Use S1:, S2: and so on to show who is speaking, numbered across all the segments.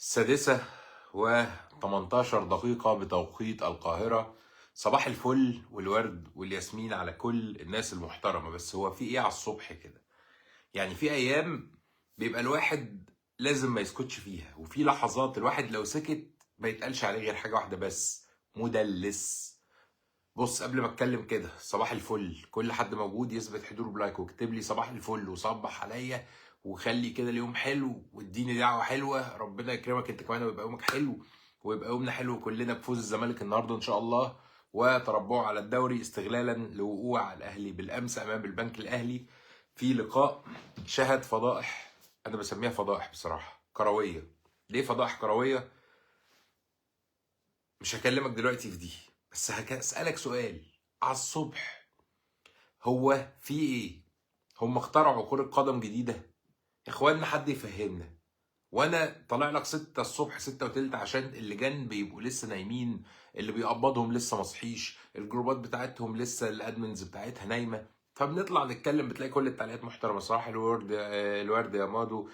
S1: السادسة و18 دقيقة بتوقيت القاهرة. صباح الفل والورد والياسمين على كل الناس المحترمة. بس هو في ايه على الصبح كده؟ يعني في ايام بيبقى الواحد لازم ما يسكتش فيها، وفي لحظات الواحد لو سكت ما يتقالش عليه غير حاجة واحدة بس: مدلس. بص، قبل ما اتكلم كده، صباح الفل كل حد موجود يثبت حضوره بلايك ويكتب لي صباح الفل وصبح عليا وخلي كده اليوم حلو واديني دعوه حلوه. ربنا يكرمك انت كمان ويبقى يومك حلو ويبقى يومنا حلو كلنا بفوز الزمالك النهارده ان شاء الله وتربعه على الدوري استغلالا لوقوع الاهلي بالامس امام البنك الاهلي في لقاء شهد فضائح. انا بسميها فضائح بصراحه كرويه. ليه فضائح كرويه؟ مش هكلمك دلوقتي في دي، بس هسألك سؤال على الصبح: هو في ايه؟ هم اخترعوا كرة قدم جديدة؟ يا اخوانا حد يفهمنا. وانا طالع لك 6 الصبح 6 وتلت عشان اللجان بيبقوا لسه نايمين، اللي بيقبضهم لسه مصحيش، الجروبات بتاعتهم لسه الادمنز بتاعتها نايمه، فبنطلع نتكلم بتلاقي كل التعليقات محترمه صراحه. الورد يا مادو،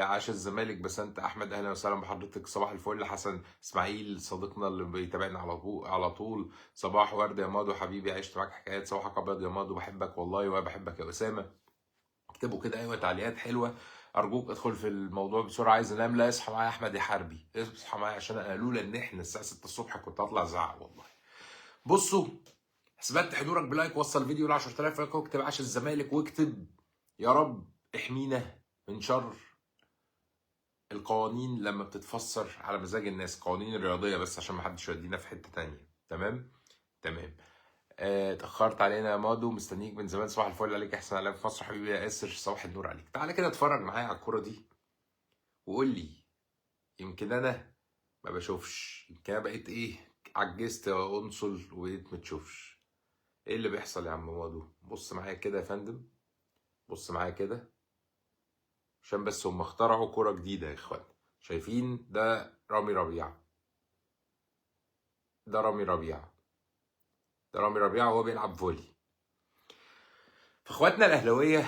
S1: عاش الزمالك بسنت احمد، اهلا وسهلا بحضرتك، صباح الفل. حسن اسماعيل صديقنا اللي بيتابعنا على طول، صباح ورد يا مادو حبيبي، عشت معاك حكايات، صباحك ابيض يا مادو، بحبك والله وانا بحبك يا اسامه. اكتبوا كده ايوه تعليقات حلوه. ارجوك ادخل في الموضوع بسرعه، عايز انام. لا اصحى معايا احمد يا حربي، اصحى معايا عشان انا لولا ان احنا الساعه 6 الصبح كنت هطلع ازعق والله. بصوا، اثبت حضورك بلايك، وصل الفيديو ل 10000 لايك، واكتب عاش الزمالك، واكتب يا رب احمينا من شر القوانين لما بتتفسر على مزاج الناس، قوانين الرياضيه بس عشان ما حدش يودينا في حته تانية. تمام. اتأخرت علينا يا مادو، مستنيك من زمان. صباح الفل عليك، احسن عليك في مصر حبيبي يا ياسر، صباح النور عليك. تعالى كده اتفرج معايا على الكرة دي وقول لي، يمكن انا ما بشوفش، يمكن انا بقيت ايه، عجزت يا انصل وبقيت ما تشوفش. ايه اللي بيحصل يا عم مادو؟ بص معايا كده يا فندم، بص معايا كده، عشان بس هم اخترعوا كرة جديدة يا اخوان. شايفين ده رامي ربيعة، ده رامي ربيعة، ده رامي ربيعة وهو بيلعب فولي. فاخواتنا الاهلاويه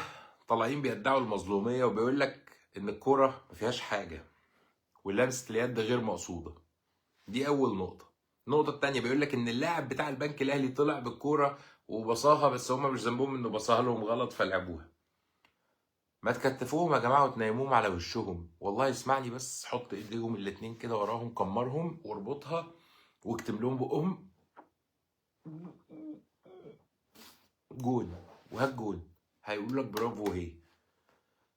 S1: طالعين بيدعوا المظلوميه وبيقول لك ان الكوره ما فيهاش حاجه ولمسه اليد غير مقصوده. دي اول نقطه. النقطه الثانيه بيقول لك ان اللاعب بتاع البنك الاهلي طلع بالكوره وبصاها، بس هم مش ذنبهم انه بصاها لهم غلط فلعبوها. ما تكتفوهم يا جماعه وتنيموهم على وشهم. والله اسمعني بس، حط ايديهم الاتنين كده وراهم، كمرهم واربطها واكتم لهم بقهم جون، وهات جون، هيقولوا لك برافو. وهي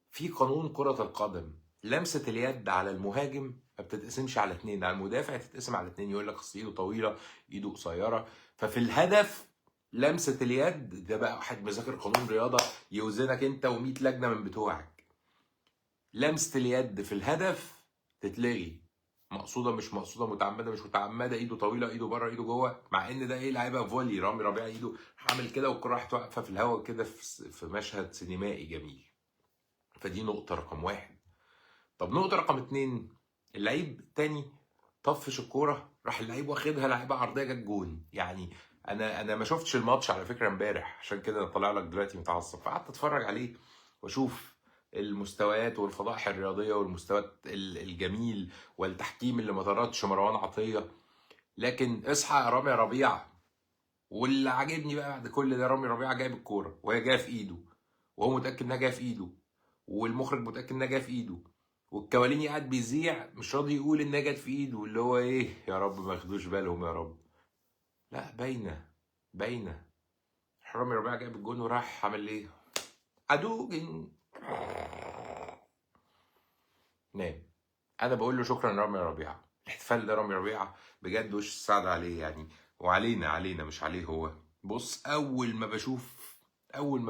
S1: في قانون كرة القدم لمسة اليد على المهاجم ما بتتقسمش على اتنين، على المدافع تتقسم على اتنين. يقول لك اصل ايده طويلة، ايده قصيرة. ففي الهدف لمسة اليد ده بقى واحد مذاكر قانون رياضة يوزنك انت و100 لجنة من بتوعك. لمسة اليد في الهدف تتلغي، مقصودة مش مقصودة، متعمدة مش متعمدة، ايده طويلة ايده بره ايده جوه. مع ان ده ايه، لعيبة فولي، رامي ربيعة ايده عامل كده والكرة راحت واقفة في الهواء كده في مشهد سينمائي جميل. فدي نقطة رقم واحد. طب نقطة رقم اتنين، اللعيب التاني طفش الكورة، راح اللعيب واخدها لعيبة عرضية جت جون. يعني انا ما شفتش الماتش على فكرة امبارح، عشان كده انا طالع لك دلوقتي متعصب، فقعدت اتفرج عليه واشوف المستويات والفضائح الرياضية والمستويات الجميل والتحكيم اللي ما طردش مروان عطية. لكن اصحى يا رامي ربيعة. واللي عاجبني بقى بعد كل ده، رامي ربيعة جايب الكورة وهي جاية في ايده، وهو متأكد انها جاية في ايده، والمخرج متاكد انها جايه في ايده، والكواليني قاعد بيذيع مش راضي يقول انها جت في ايده، اللي هو ايه، يا رب ما ياخدوش بالهم يا رب. لا باينه، باينه. حرامي ربيعه جايب الجون وراح عمل ايه؟ ادوجن نام. انا بقول له شكرا رامي ربيعه، الاحتفال ده رامي ربيعه بجد وش السعد عليه يعني، وعلينا مش عليه هو. بص، اول ما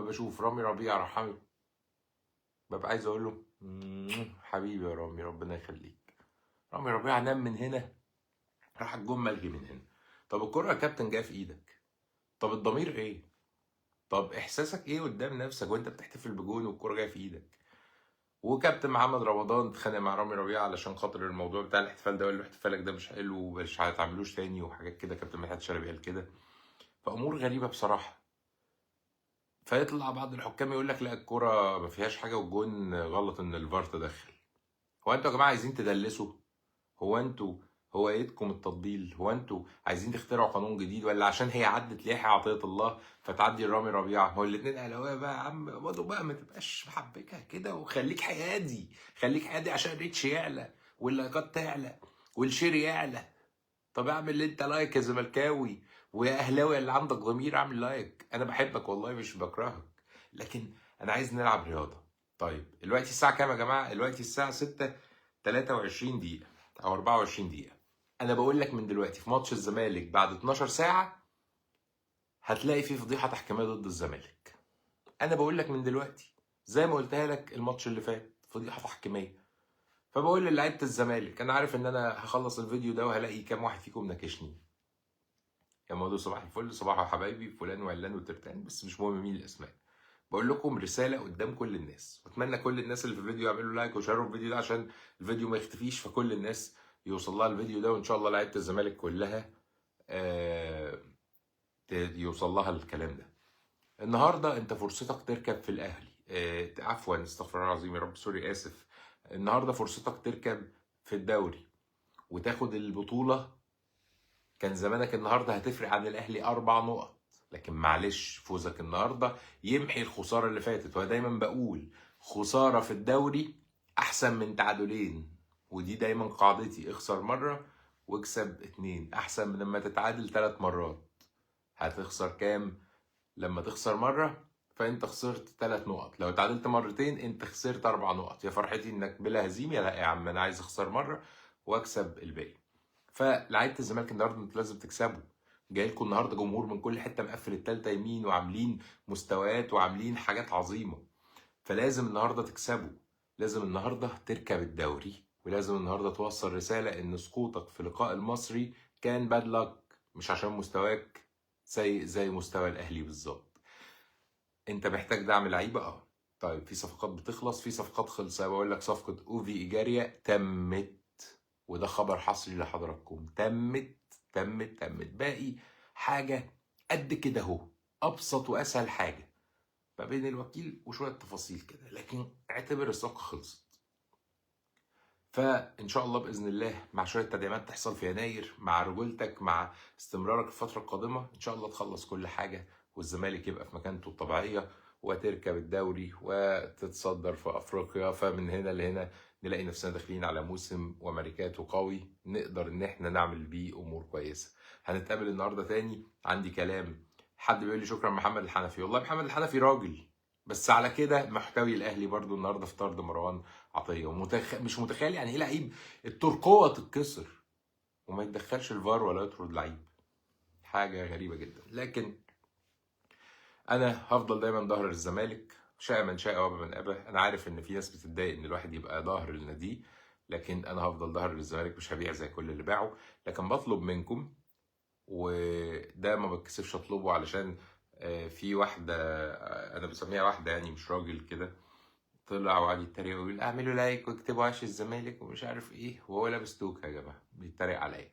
S1: بشوف رامي ربيعه راح عامل، ببقى عايز اقول له حبيبي يا رامي ربنا يخليك. رامي ربيعه نام من هنا، راح الجون ملغي من هنا. طب الكرة يا كابتن جايه في ايدك، طب الضمير ايه؟ طب احساسك ايه قدام نفسك وانت بتحتفل بجون والكرة جايه في ايدك؟ وكابتن محمد رمضان اتخانق مع رامي ربيعه علشان خاطر الموضوع بتاع الاحتفال ده، وقال له احتفالك ده مش حلو ومش هتعملوش تاني وحاجات كده. كابتن مدحت شلبي قال كده. فامور غريبه بصراحه. فيطلع بعض الحكام يقول لك لا الكرة ما فيهاش حاجه والجون غلط ان الفار تدخل. هو انتوا يا جماعه عايزين تدلسوا؟ هو انتوا هوايتكم التطبيل؟ هو انتوا عايزين تخترعوا قانون جديد، ولا عشان هي عدت ليحيى عطية الله فتعدي رامي ربيعة؟ هو الاتنين اهلاويه بقى يا عم، برضه بقى ما تبقاش محبكها كده، وخليك حيادي، خليك حيادي عشان الريتش يعلى واللايكات تعلى والشير يعلى. طب اعمل اللي انت لايك يا زملكاوي، ويا اهلاوي اللي عندك ضمير اعمل لايك. انا بحبك والله مش بكرهك، لكن انا عايز نلعب رياضه. طيب دلوقتي الساعه كام يا جماعه؟ دلوقتي الساعه 6 23 دقيقه او 24 دقيقه. انا بقول لك من دلوقتي في ماتش الزمالك بعد 12 ساعه هتلاقي فيه فضيحه تحكيميه ضد الزمالك. انا بقول لك من دلوقتي زي ما قلتها لك الماتش اللي فات، فضيحه تحكيميه. فبقول للعيبه الزمالك، انا عارف ان انا هخلص الفيديو ده وهلاقي كام واحد فيكم ناكشني يا موضوع صباح الفل، صباح يا حبايبي فلان وعلان وترتان، بس مش مهم مين الاسماء. بقول لكم رساله قدام كل الناس، واتمنى كل الناس اللي في الفيديو يعملوا لايك وشيروا الفيديو ده عشان الفيديو ما يختفيش، فكل الناس يوصل لها الفيديو ده، وان شاء الله لعيبه الزمالك كلها يوصل لها الكلام ده. النهارده انت فرصتك تركب في الاهلي، عفوا استغفر الله العظيم يا رب، سوري اسف. النهارده فرصتك تركب في الدوري وتاخد البطوله. كان زمانك النهارده هتفرق عن الاهلي 4 نقط، لكن معلش فوزك النهارده يمحي الخساره اللي فاتت. ودايما بقول خساره في الدوري احسن من تعادلين، ودي دايما قاعدتي، اخسر مره واكسب 2 احسن من لما تتعادل 3 مرات. هتخسر كام لما تخسر مره؟ فانت خسرت 3 نقط. لو اتعادلت مرتين انت خسرت 4 نقط. يا فرحتي انك بلا هزيمه، لا يا عم انا عايز اخسر مره واكسب الباقي. فلعيبه الزمالك النهارده انتوا لازم تكسبوا. جاي لكم النهارده جمهور من كل حته مقفل التالتة يمين، وعاملين مستويات وعاملين حاجات عظيمه، فلازم النهارده تكسبوا. لازم النهارده تركب الدوري، ولازم النهارده توصل رساله ان سقوطك في لقاء المصري كان باد لك، مش عشان مستواك زي مستوى الاهلي بالظبط. انت محتاج دعم لعيبه. طيب في صفقات بتخلص، في صفقات خلصه. بقول لك صفقه اوفي ايجاريا تمت، وده خبر حصري لحضراتكم، تمت. باقي حاجة قد كده اهو، أبسط وأسهل حاجة ما بين الوكيل وشوية تفاصيل كده، لكن اعتبر الصفقة خلصت. فإن شاء الله بإذن الله مع شوية تدعيمات تحصل في يناير، مع رجولتك، مع استمرارك الفترة القادمة، إن شاء الله تخلص كل حاجة والزمالك يبقى في مكانته الطبيعية وتركب الدوري وتتصدر في أفريقيا. فمن هنا لهنا نلاقي نفسنا داخلين على موسم وماركاته قوي نقدر إن إحنا نعمل بيه أمور كويسة. هنتقابل النهاردة تاني، عندي كلام. حد بيقول لي شكرا محمد الحنفي، والله محمد الحنفي راجل، بس على كده محتوي الاهلي برضو النهارده في طرد مروان عطيه. مش متخيل يعني ايه لعيب الترقوه تتكسر وما يتدخلش الفار ولا يطرد لعيب. حاجه غريبه جدا. لكن انا هفضل دايما ظهر الزمالك، شاء من شاء وابى من ابى. انا عارف ان في ناس بتتضايق ان الواحد يبقى ظهر لناديه، لكن انا هفضل ظهر للزمالك، مش هبيع زي كل اللي باعوا. لكن بطلب منكم، وده ما بتكسفش اطلبه، علشان في واحده انا بسميها واحده يعني مش راجل كده، طلع وقعد يتريق ويقول اعملوا لايك واكتبوا عاش الزمالك ومش عارف ايه، وهو لابس توكه يا جماعه بيتريق عليا.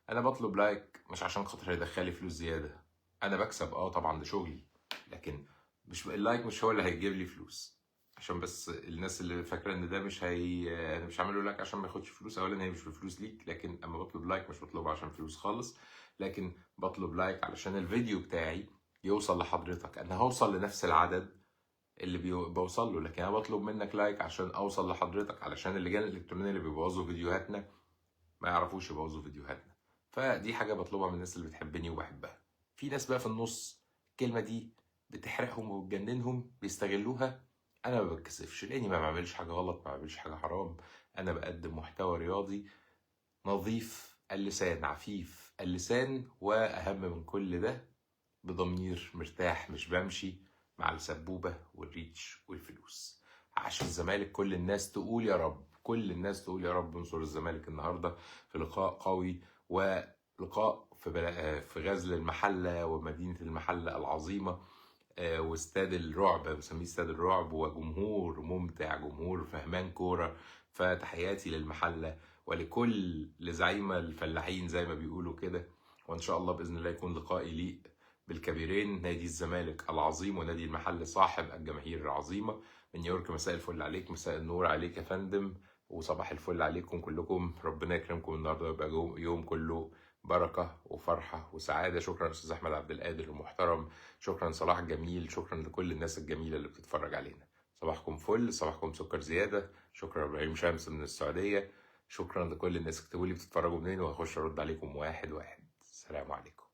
S1: انا بطلب لايك مش عشان خاطر يدخلي فلوس زياده، انا بكسب طبعا ده شغلي، لكن مش اللايك مش هو اللي هيجيب لي فلوس. عشان بس الناس اللي فاكره ان ده مش انا مش هعمله لايك عشان ما ياخدش فلوس. اولا هي مش بفلوس ليك، لكن اما بطلب لايك مش بطلبه عشان فلوس خالص، لكن بطلب لايك علشان الفيديو بتاعي يوصل لحضرتك. انا هوصل لنفس العدد اللي بوصل له، لكن انا بطلب منك لايك عشان اوصل لحضرتك، علشان اللجان الالكترونيه اللي بيبوظوا فيديوهاتنا ما يعرفوش يبوظوا فيديوهاتنا. فدي حاجه بطلبها من الناس اللي بتحبني وبحبها. في ناس بقى في النص الكلمه دي بتحرقهم وبتجننهم بيستغلوها. انا ما بتكسفش لاني ما بعملش حاجه غلط، ما بعملش حاجه حرام. انا بقدم محتوى رياضي نظيف اللسان، عفيف اللسان، واهم من كل ده بضمير مرتاح، مش بمشي مع السبوبة والريتش والفلوس. عاش الزمالك، كل الناس تقول يا رب، كل الناس تقول يا رب انصر الزمالك النهارده في لقاء قوي، ولقاء في غزل المحلة ومدينة المحلة العظيمة، واستاد الرعب، بسميه استاد الرعب، وجمهور ممتع، جمهور فهمان كورة. فتحياتي للمحلة ولكل لزعيمة الفلاحين زي ما بيقولوا كده. وان شاء الله باذن الله يكون لقاء يليق بالكبيرين، نادي الزمالك العظيم ونادي المحل صاحب الجماهير العظيمه. من نيويورك مساء الفل عليك، مساء النور عليك يا فندم. وصباح الفل عليكم كلكم. ربنا يكرمكم النهارده ويبقى يوم كله بركه وفرحه وسعاده. شكرا استاذ احمد عبد القادر المحترم، شكرا صلاح جميل، شكرا لكل الناس الجميله اللي بتتفرج علينا. صباحكم فل، صباحكم سكر زياده. شكرا ابراهيم شمس من السعوديه، شكرا لكل الناس. اكتبوا لي بتتفرجوا منين وهخش ارد عليكم واحد واحد. السلام عليكم.